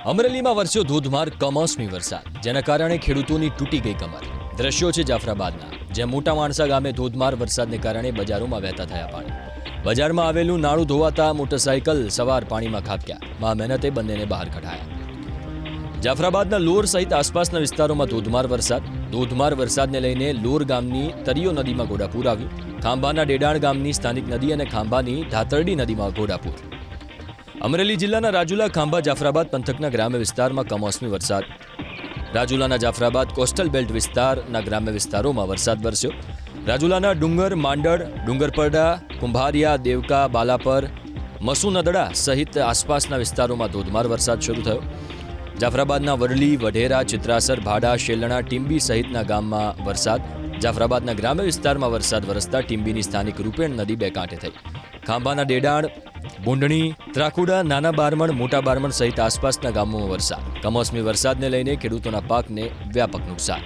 અમરેલીમાં વરસ્યો ધોધમાર કમોસમી વરસાદ, જેના કારણે ખેડૂતોની તૂટી ગઈ કમર. દ્રશ્યો છે જાફરાબાદના, જ્યાં મોટા માણસા ગામે ધોધમાર વરસાદને કારણે બજારોમાં વહેતા થયા પાણી. બજારમાં આવેલું નાળું ધોવાતા મોટરસાઇકલ સવાર પાણીમાં ખાબક્યા. મા મહેનતે બંનેને બહાર કઢાયા. જાફરાબાદના લોર સહિત આસપાસના વિસ્તારોમાં ધોધમાર વરસાદને લઈને લોર ગામની તરીયો નદીમાં ઘોડાપૂર આવ્યું. ખાંભાના ડેડાણ ગામની સ્થાનિક નદી અને ખાંભાની ધાતરડી નદીમાં ઘોડાપૂર. અમરેલી જિલ્લાના રાજુલા, ખાંભા, જાફરાબાદ પંથકના ગ્રામ્ય વિસ્તારમાં કમોસમી વરસાદ. રાજુલાના જાફરાબાદ કોસ્ટલ બેલ્ટ વિસ્તારના ગ્રામ્ય વિસ્તારોમાં વરસાદ વરસ્યો. રાજુલાના ડુંગર, માંડળ, ડુંગરપરડા, કુંભારિયા, દેવકા, બાલાપર, મસુનદડા સહિત આસપાસના વિસ્તારોમાં ધોધમાર વરસાદ શરૂ થયો. જાફરાબાદના વડલી, વઢેરા, ચિત્રાસર, ભાડા, શેલણા, ટીંબી સહિતના ગામમાં વરસાદ. જાફરાબાદના ગ્રામ્ય વિસ્તારમાં વરસાદ વરસતા ટીંબીની સ્થાનિક રૂપેણ નદી બે કાંઠે થઈ. ખાંભાના ડેડાણ, બુંડણી, ત્રાકુડા, નાના બારમણ, મોટા બારમણ સહિત આસપાસના ગામોમાં વરસાદ. કમોસમી વરસાદને લઈને ખેડૂતોના પાકને વ્યાપક નુકસાન.